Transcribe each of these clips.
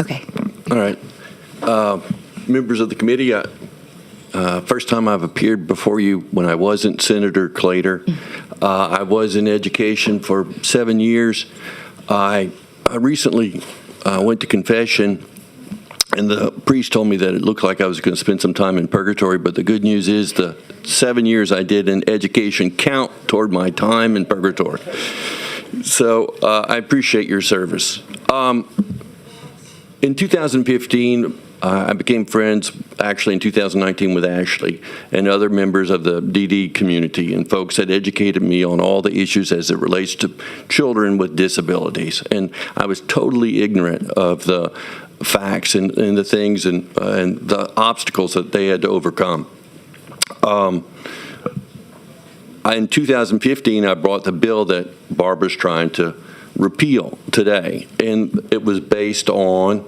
Okay. All right. Members of the committee, first time I've appeared before you when I wasn't Senator Clater. I was in education for 7 years. I recently went to confession, and the priest told me that it looked like I was going to spend some time in purgatory, but the good news is the 7 years I did in education count toward my time in purgatory. So I appreciate your service. In 2015, I became friends, actually in 2019, with Ashley and other members of the DD community, and folks had educated me on all the issues as it relates to children with disabilities. And I was totally ignorant of the facts and the things and the obstacles that they had to overcome. In 2015, I brought the bill that Barbara's trying to repeal today, and it was based on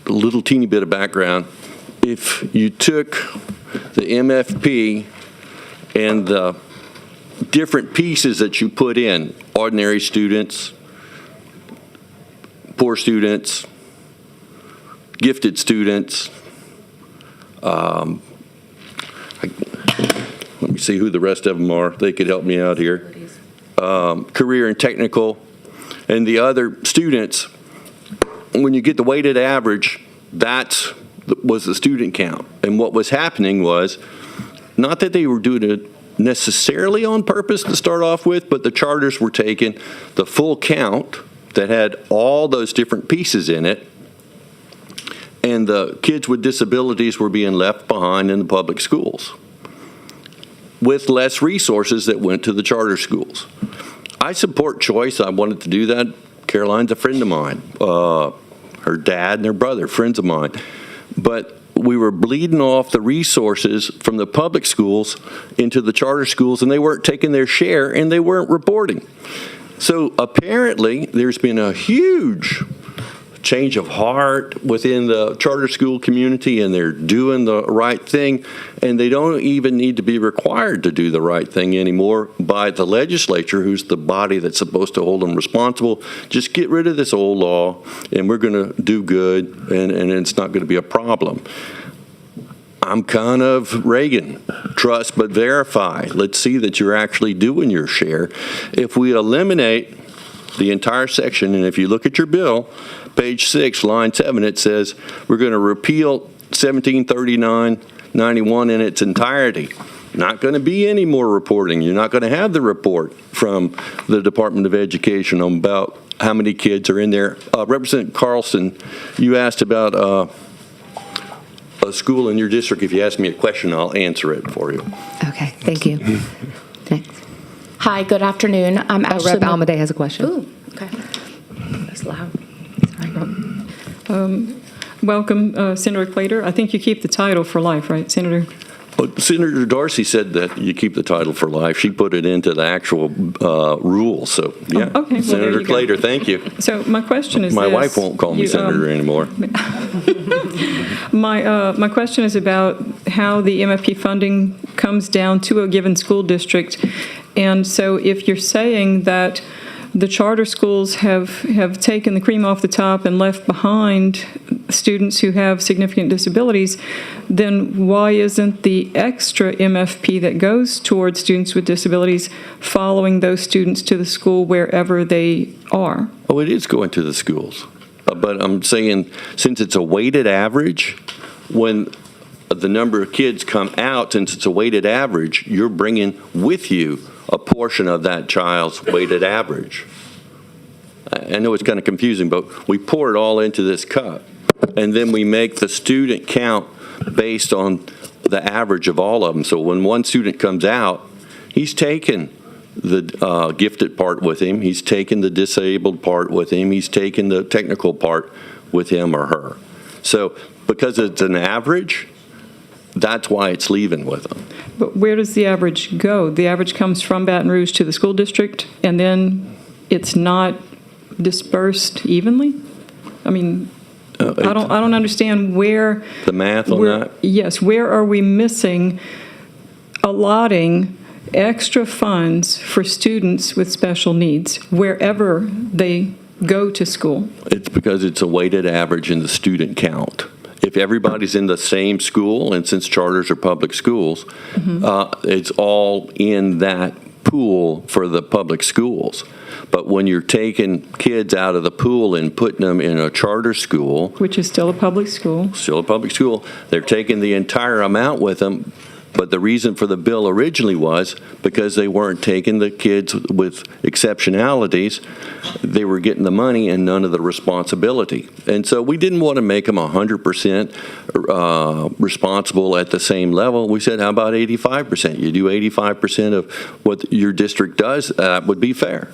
a little teeny bit of background. If you took the MFP and the different pieces that you put in, ordinary students, poor students, gifted students, let me see who the rest of them are. They could help me out here. Career and technical, and the other students, when you get the weighted average, that was the student count. And what was happening was, not that they were doing it necessarily on purpose to start off with, but the charters were taking the full count that had all those different pieces in it, and the kids with disabilities were being left behind in the public schools with less resources that went to the charter schools. I support choice. I wanted to do that. Caroline's a friend of mine. Her dad and her brother, friends of mine. But we were bleeding off the resources from the public schools into the charter schools, and they weren't taking their share, and they weren't reporting. So apparently, there's been a huge change of heart within the charter school community, and they're doing the right thing, and they don't even need to be required to do the right thing anymore by the legislature, who's the body that's supposed to hold them responsible. Just get rid of this old law, and we're going to do good, and it's not going to be a problem. I'm kind of Reagan, trust but verify. Let's see that you're actually doing your share. If we eliminate the entire section, and if you look at your bill, page 6, line 7, it says we're going to repeal 1739-91 in its entirety. Not going to be any more reporting. You're not going to have the report from the Department of Education on about how many kids are in there. Representative Carlson, you asked about a school in your district. If you ask me a question, I'll answer it for you. Okay, thank you. Thanks. Hi, good afternoon. I'm Ashley. Rep. Almaday has a question. Ooh, okay. That's loud. Welcome, Senator Clater. I think you keep the title for life, right, Senator? Well, Senator Darcy said that you keep the title for life. She put it into the actual rule. So, yeah. Oh, okay. Well, Senator Clater, thank you. So my question is My this. wife won't call me Senator anymore. My question is about how the MFP funding comes down to a given school district. And so if you're saying that the charter schools have taken the cream off the top and left behind students who have significant disabilities, then why isn't the extra MFP that goes towards students with disabilities following those students to the school wherever they are? Oh, it is going to the schools. But I'm saying, since it's a weighted average, when the number of kids come out, since it's a weighted average, you're bringing with you a portion of that child's weighted average. I know it's kind of confusing, but we pour it all into this cup, and then we make the student count based on the average of all of them. So when one student comes out, he's taken the gifted part with him, he's taken the disabled part with him, he's taken the technical part with him or her. So because it's an average, that's why it's leaving with them. But where does the average go? The average comes from Baton Rouge to the school district, and then it's not dispersed evenly? I mean, I don't understand where the math on that. Yes, where are we missing allotting extra funds for students with special needs wherever they go to school? It's because it's a weighted average in the student count. If everybody's in the same school, and since charters are public schools, it's all in that pool for the public schools. But when you're taking kids out of the pool and putting them in a charter school, Which is still a public school. still a public school, they're taking the entire amount with them. But the reason for the bill originally was because they weren't taking the kids with exceptionalities. They were getting the money and none of the responsibility. And so we didn't want to make them 100% responsible at the same level. We said, how about 85%? You do 85% of what your district does, that would be fair.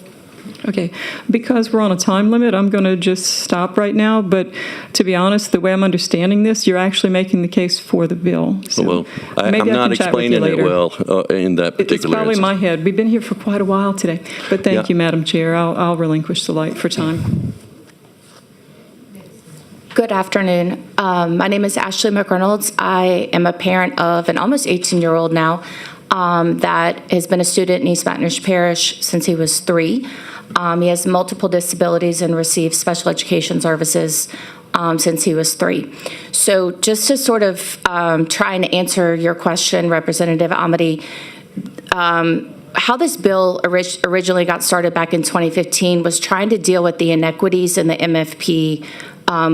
Okay, because we're on a time limit, I'm going to just stop right now, but to be honest, the way I'm understanding this, you're actually making the case for the bill. So Well, I'm maybe I not can chat with you explaining it later. well in that particular It's probably instance. my head. We've been here for quite a while today, but thank Yeah. you, Madam Chair. I'll relinquish the light for time. Good afternoon. My name is Ashley McReynolds. I am a parent of an almost 18-year-old now that has been a student in East Baton Rouge Parish since he was 3. He has multiple disabilities and received special education services since he was 3. So just to sort of try and answer your question, Representative Amity, how this bill originally got started back in 2015 was trying to deal with the inequities in the MFP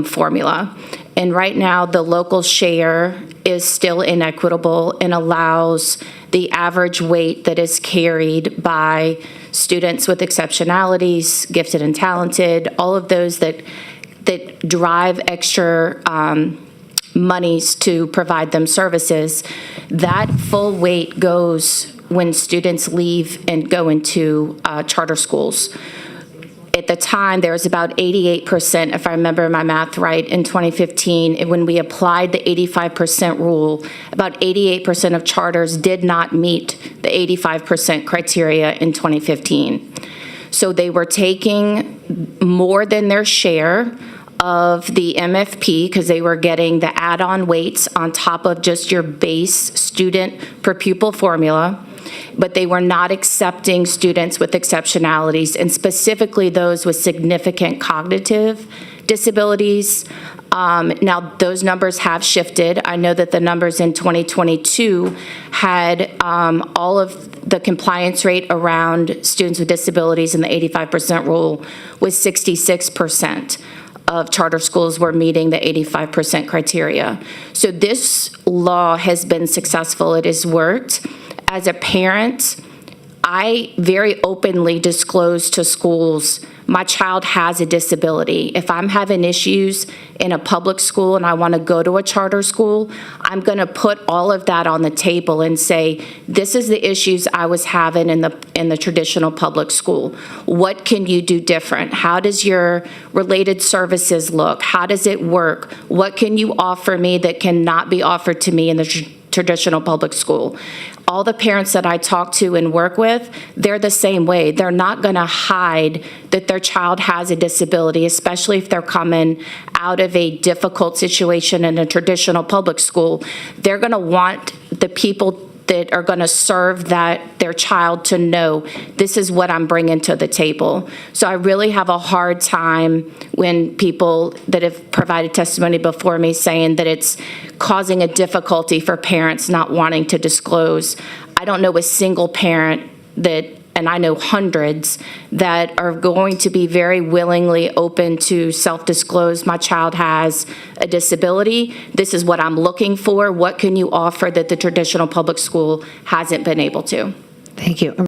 formula. And right now, the local share is still inequitable and allows the average weight that is carried by students with exceptionalities, gifted and talented, all of those that drive extra monies to provide them services. That full weight goes when students leave and go into charter schools. At the time, there was about 88%, if I remember my math right, in 2015. And when we applied the 85% rule, about 88% of charters did not meet the 85% criteria in 2015. So they were taking more than their share of the MFP because they were getting the add-on weights on top of just your base student per pupil formula. But they were not accepting students with exceptionalities, and specifically those with significant cognitive disabilities. Now, those numbers have shifted. I know that the numbers in 2022 had all of the compliance rate around students with disabilities in the 85% rule was 66% of charter schools were meeting the 85% criteria. So this law has been successful. It has worked. As a parent, I very openly disclose to schools my child has a disability. If I'm having issues in a public school and I want to go to a charter school, I'm going to put all of that on the table and say, this is the issues I was having in the traditional public school. What can you do different? How does your related services look? How does it work? What can you offer me that cannot be offered to me in the traditional public school? All the parents that I talk to and work with, they're the same way. They're not going to hide that their child has a disability, especially if they're coming out of a difficult situation in a traditional public school. They're going to want the people that are going to serve their child to know this is what I'm bringing to the table. So I really have a hard time when people that have provided testimony before me saying that it's causing a difficulty for parents not wanting to disclose. I don't know a single parent that, and I know hundreds, that are going to be very willingly open to self-disclose, my child has a disability, this is what I'm looking for, what can you offer that the traditional public school hasn't been able to? Thank you.